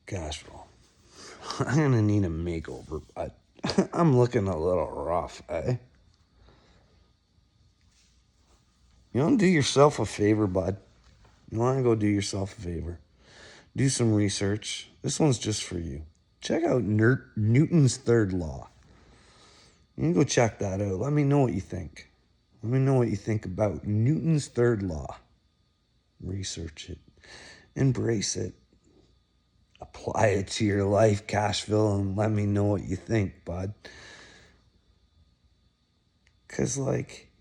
Cashville, I'm gonna need a makeover, but I'm looking a little rough, eh? You wanna do yourself a favor, bud? You wanna go do yourself a favor? Do some research. This one's just for you. Check out Newton's third law. You can go check that out. Let me know what you think. Let me know what you think about Newton's third law. Research it. Embrace it. Apply it to your life, Cashville, and let me know what you think, bud. Because,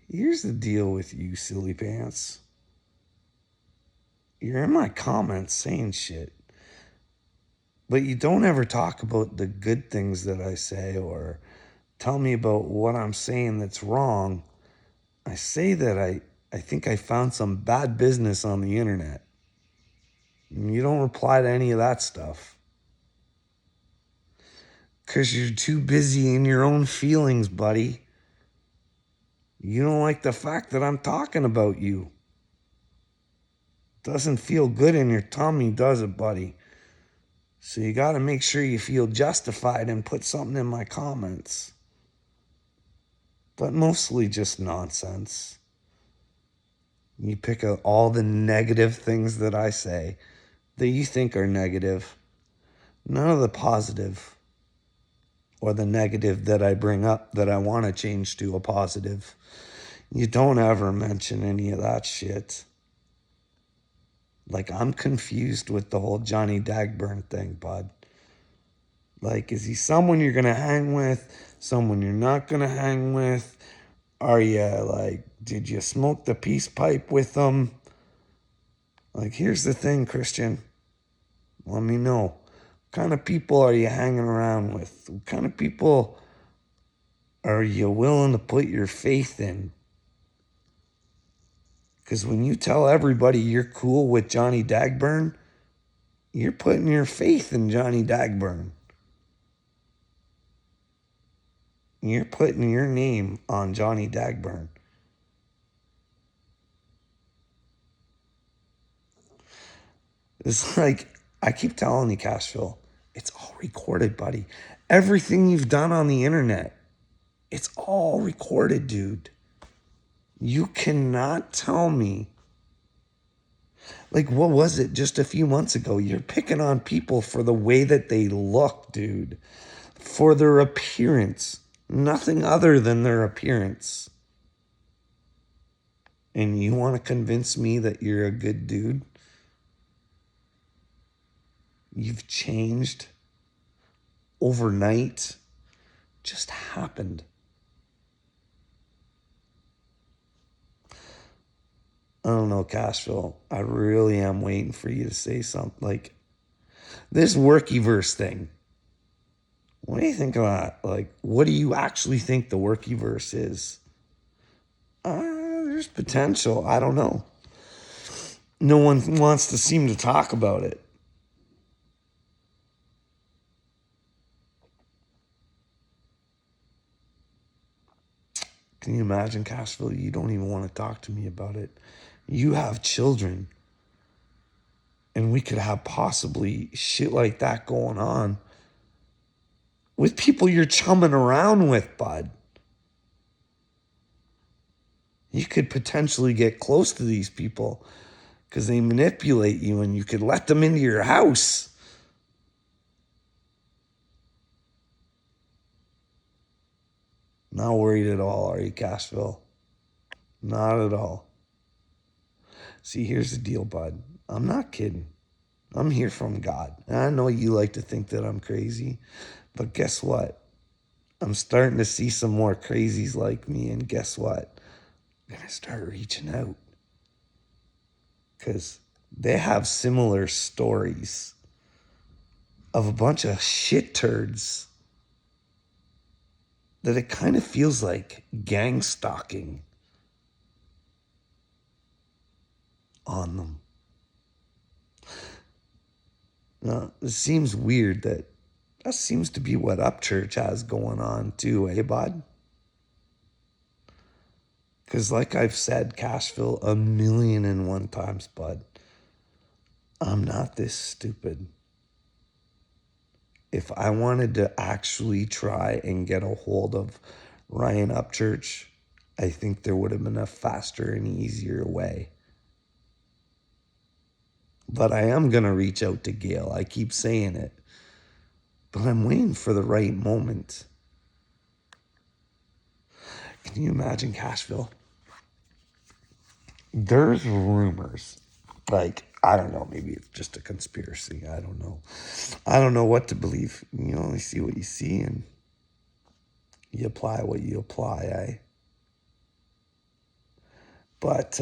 here's the deal with you, silly pants. You're in my comments saying shit, but you don't ever talk about the good things that I say or tell me about what I'm saying that's wrong. I say that I think I found some bad business on the internet. And you don't reply to any of that stuff. Because you're too busy in your own feelings, buddy. You don't like the fact that I'm talking about you. Doesn't feel good in your tummy, does it, buddy? So you got to make sure you feel justified and put something in my comments. But mostly just nonsense. You pick out all the negative things that I say that you think are negative. None of the positive or the negative that I bring up that I want to change to a positive. You don't ever mention any of that shit. I'm confused with the whole Johnny Dagburn thing, bud. Is he someone you're going to hang with? Someone you're not going to hang with? Are you, did you smoke the peace pipe with them? Here's the thing, Christian. Let me know. What kind of people are you hanging around with? What kind of people are you willing to put your faith in? Because when you tell everybody you're cool with Johnny Dagburn, you're putting your faith in Johnny Dagburn. You're putting your name on Johnny Dagburn. It's I keep telling you, Cashville, it's all recorded, buddy. Everything you've done on the internet, it's all recorded, dude. You cannot tell me. What was it just a few months ago? You're picking on people for the way that they look, dude. For their appearance. Nothing other than their appearance. And you want to convince me that you're a good dude? You've changed overnight. Just happened. I don't know, Cashville. I really am waiting for you to say something. This Workyverse thing. What do you think of that? What do you actually think the Workyverse is? There's potential. I don't know. No one wants to seem to talk about it. Can you imagine, Cashville? You don't even want to talk to me about it. You have children. And we could have possibly shit like that going on with people you're chumming around with, bud. You could potentially get close to these people because they manipulate you and you could let them into your house. Not worried at all, are you, Cashville? Not at all. See, here's the deal, bud. I'm not kidding. I'm here from God. And I know you like to think that I'm crazy, but guess what? I'm starting to see some more crazies like me, and guess what? I'm going to start reaching out. Because they have similar stories of a bunch of shit turds that it kind of feels like gang stalking on them. Now, it seems weird that seems to be what Upchurch has going on too, eh, bud? Because like I've said, Cashville, 1,000,001 times, bud, I'm not this stupid. If I wanted to actually try and get a hold of Ryan Upchurch, I think there would have been a faster and easier way. But I am going to reach out to Gail. I keep saying it. But I'm waiting for the right moment. Can you imagine Cashville? There's rumors. Like, I don't know, maybe it's just a conspiracy. I don't know. I don't know what to believe. You only see what you see and you apply what you apply, eh? But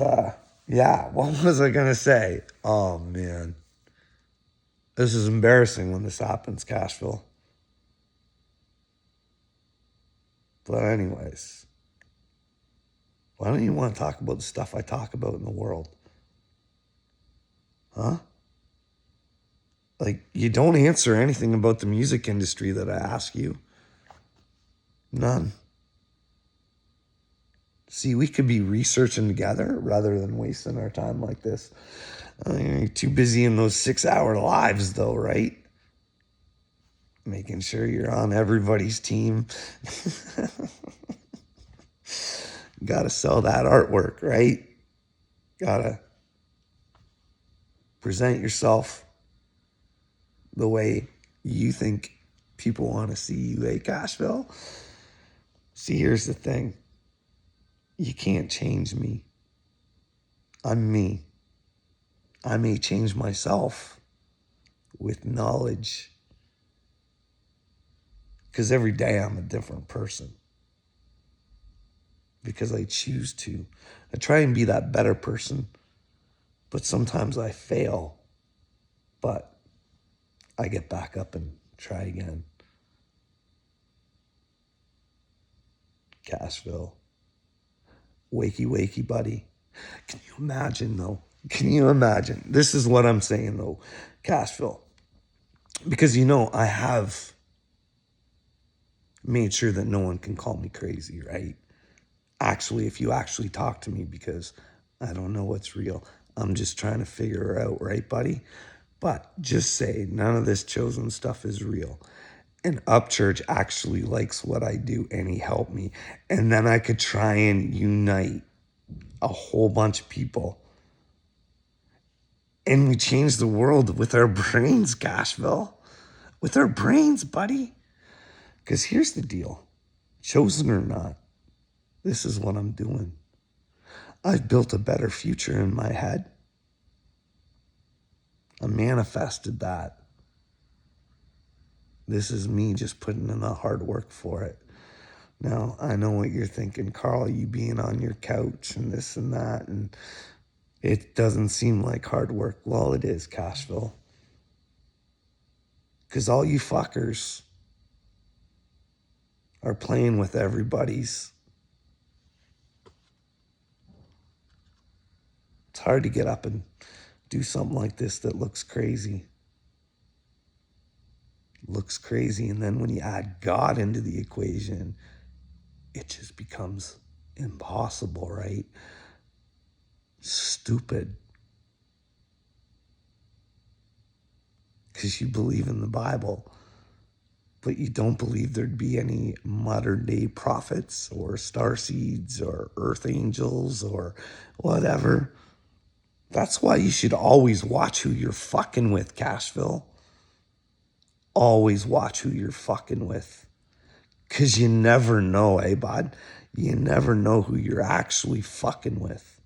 yeah, what was I gonna say? Oh man. This is embarrassing when this happens, Cashville. But anyways, why don't you want to talk about the stuff I talk about in the world? Huh? Like, you don't answer anything about the music industry that I ask you. None. See, we could be researching together rather than wasting our time like this. I mean, you're too busy in those 6-hour lives, though, right? Making sure you're on everybody's team. Gotta sell that artwork, right? Gotta present yourself the way you think people want to see you, eh, Cashville? See, here's the thing. You can't change me. I'm me. I may change myself with knowledge. Because every day I'm a different person. Because I choose to. I try and be that better person. But sometimes I fail. But I get back up and try again. Cashville. Wakey, wakey, buddy. Can you imagine, though? Can you imagine? This is what I'm saying, though, Cashville. Because, I have made sure that no one can call me crazy, right? Actually, if you actually talk to me, because I don't know what's real. I'm just trying to figure it out, right, buddy? But just say none of this chosen stuff is real. And Upchurch actually likes what I do and he helped me. And then I could try and unite a whole bunch of people. And we change the world with our brains, Cashville. With our brains, buddy. Because here's the deal. Chosen or not, this is what I'm doing. I've built a better future in my head. I manifested that. This is me just putting in the hard work for it. Now, I know what you're thinking, Carl, you being on your couch and this and that, and it doesn't seem like hard work. Well, it is, Cashville. Because all you fuckers are playing with everybody's. It's hard to get up and do something like this that looks crazy. Looks crazy. And then when you add God into the equation, it just becomes impossible, right? Stupid. Because you believe in the Bible, but you don't believe there'd be any modern day prophets or star seeds or earth angels or whatever. That's why you should always watch who you're fucking with, Cashville. Always watch who you're fucking with. Because you never know, eh, bud? You never know who you're actually fucking with.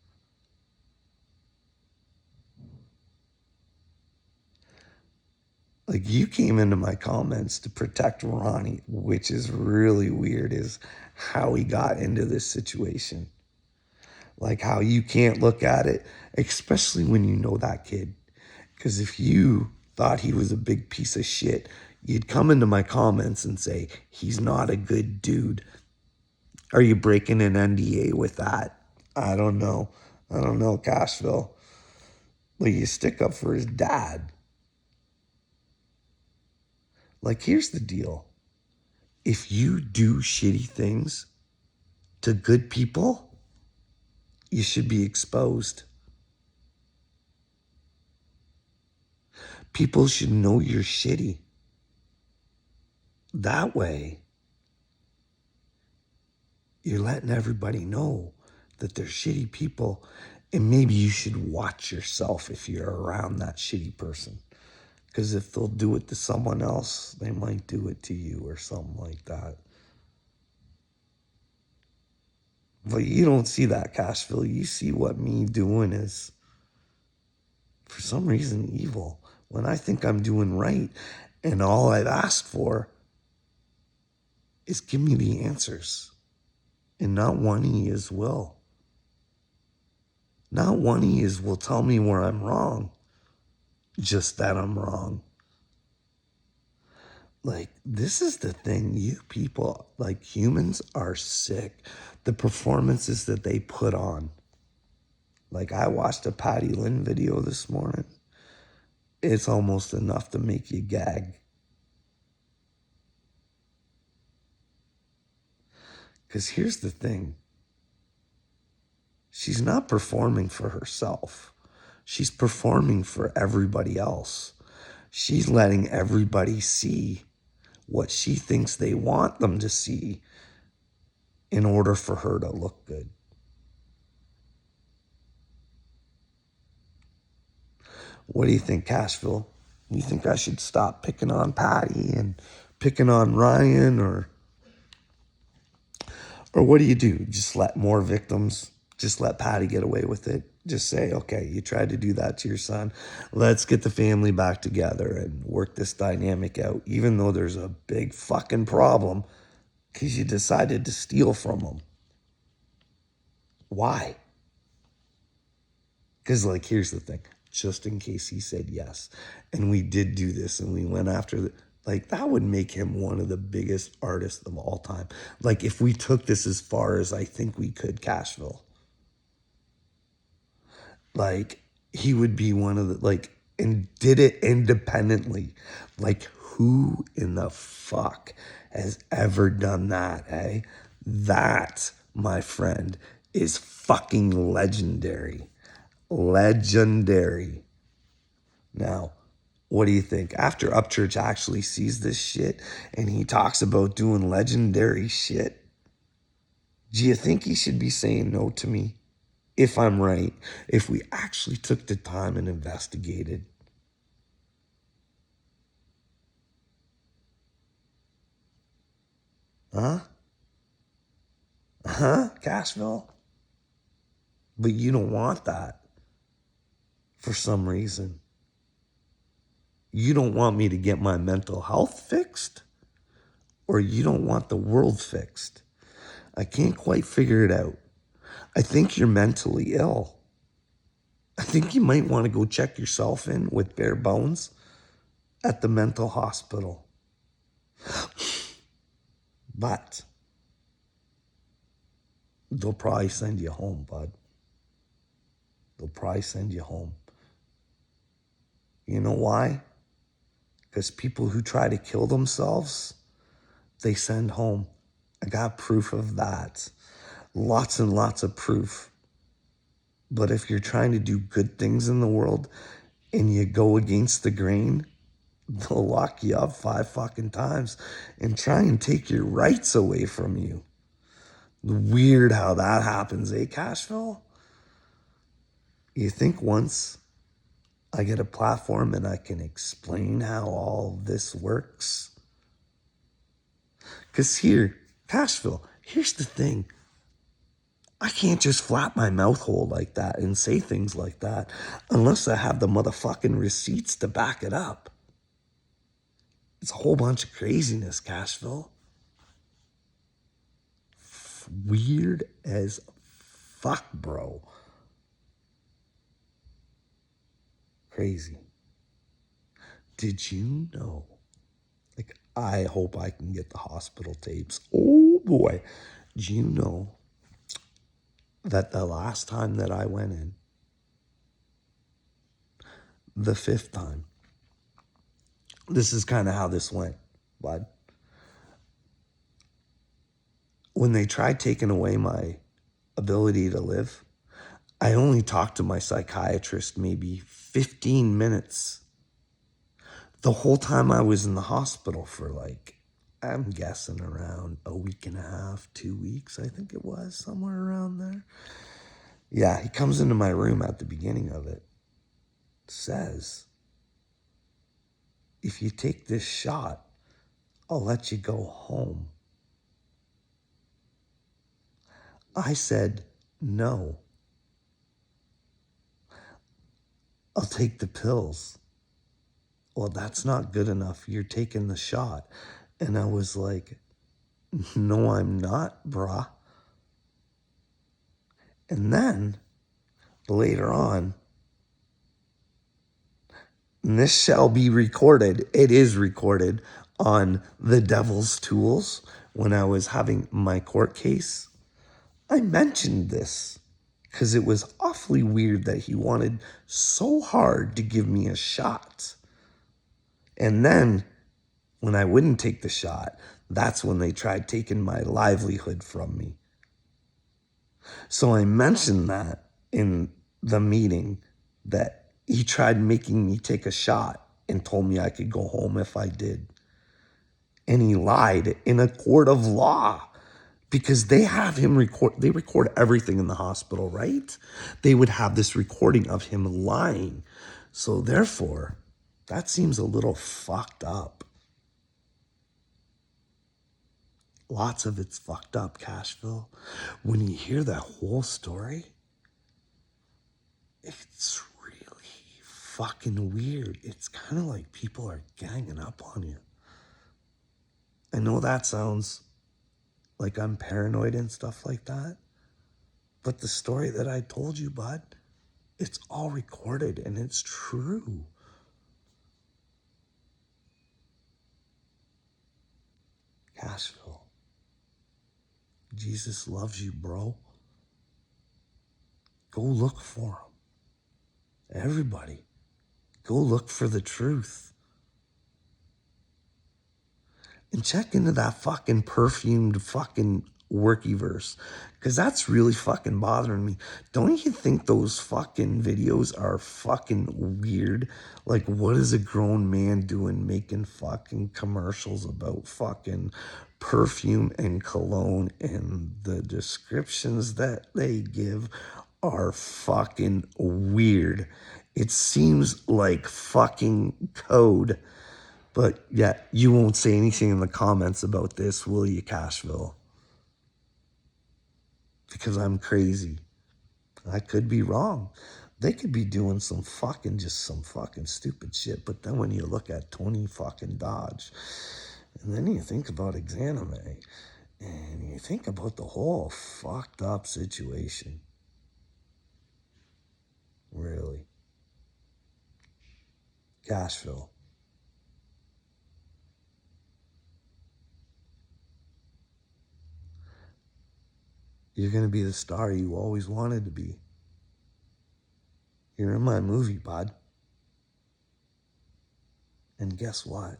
Like, you came into my comments to protect Ronnie, which is really weird, is how he got into this situation. Like, how you can't look at it, especially when you know that kid. Because if you thought he was a big piece of shit, you'd come into my comments and say, he's not a good dude. Are you breaking an NDA with that? I don't know. I don't know, Cashville. Like, you stick up for his dad. Like, here's the deal. If you do shitty things to good people, you should be exposed. People should know you're shitty. That way, you're letting everybody know that they're shitty people, and maybe you should watch yourself if you're around that shitty person. Because if they'll do it to someone else, they might do it to you or something like that. But you don't see that, Cashville. You see what me doing is, for some reason, evil. When I think I'm doing right, and all I've asked for is give me the answers. And not one of yous will. Not one of yous will tell me where I'm wrong. Just that I'm wrong. Like, this is the thing. You people, like humans, are sick. The performances that they put on. Like, I watched a Patty Lynn video this morning. It's almost enough to make you gag. Because here's the thing. She's not performing for herself. She's performing for everybody else. She's letting everybody see what she thinks they want them to see in order for her to look good. What do you think, Cashville? You think I should stop picking on Patty and picking on Ryan, or what do you do? Just let more victims, just let Patty get away with it? Just say, okay, you tried to do that to your son. Let's get the family back together and work this dynamic out, even though there's a big fucking problem because you decided to steal from them. Why? Because, like, here's the thing. Just in case he said yes, and we did do this, and we went after the, like, that would make him one of the biggest artists of all time. Like, if we took this as far as I think we could, Cashville, like, he would be one of the, like, and did it independently. Like, who in the fuck has ever done that, eh? That, my friend, is fucking legendary. Legendary. Now, what do you think? After Upchurch actually sees this shit and he talks about doing legendary shit, do you think he should be saying no to me? If I'm right, if we actually took the time and investigated. Huh? Huh, Cashville? But you don't want that for some reason. You don't want me to get my mental health fixed, or you don't want the world fixed. I can't quite figure it out. I think you're mentally ill. I think you might want to go check yourself in with bare bones at the mental hospital. But they'll probably send you home, bud. They'll probably send you home. You know why? Because people who try to kill themselves, they send home. I got proof of that. Lots and lots of proof. But if you're trying to do good things in the world and you go against the grain, they'll lock you up 5 fucking times and try and take your rights away from you. Weird how that happens, eh, Cashville? You think once I get a platform and I can explain how all this works? Because here, Cashville, here's the thing. I can't just flap my mouth hole like that and say things like that unless I have the motherfucking receipts to back it up. It's a whole bunch of craziness, Cashville. Weird as fuck, bro. Crazy. Did you know? Like, I hope I can get the hospital tapes. Oh boy. Do you know that the last time that I went in, the 5th time, this is kind of how this went, bud. When they tried taking away my ability to live, I only talked to my psychiatrist maybe 15 minutes the whole time I was in the hospital for like I'm guessing around a week and a half, 2 weeks, I think it was, somewhere around there. Yeah, he comes into my room at the beginning of it, says, if you take this shot, I'll let you go home. I said, no, I'll take the pills. Well, that's not good enough. You're taking the shot. And I was like, no, I'm not, brah. And then later on, and this shall be recorded, it is recorded on The Devil's Tools when I was having my court case. I mentioned this because it was awfully weird that he wanted so hard to give me a shot. And then when I wouldn't take the shot, that's when they tried taking my livelihood from me. So I mentioned that in the meeting, that he tried making me take a shot and told me I could go home if I did. And he lied in a court of law because they have him they record everything in the hospital, right? They would have this recording of him lying. So therefore, that seems a little fucked up. Lots of it's fucked up, Cashville. When you hear that whole story, it's really fucking weird. It's kind of like people are ganging up on you. I know that sounds like I'm paranoid and stuff like that, but the story that I told you, bud, it's all recorded and it's true. Cashville, Jesus loves you, bro. Go look for him. Everybody, go look for the truth. And check into that fucking perfumed fucking workyverse, because that's really fucking bothering me. Don't you think those fucking videos are fucking weird? Like, what is a grown man doing making fucking commercials about fucking perfume and cologne, and the descriptions that they give are fucking weird. It seems like fucking code. But yeah, you won't say anything in the comments about this, will you, Cashville? Because I'm crazy. I could be wrong. They could be doing some fucking stupid shit. But then when you look at Tony fucking Dodge, and then you think about Exanime, and you think about the whole fucked up situation. Really. Cashville. You're going to be the star you always wanted to be. You're in my movie, bud. And guess what?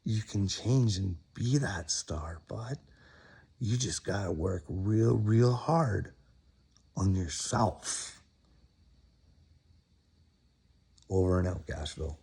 You can change and be that star, bud. You just gotta work real hard on yourself. Over and out, Cashville.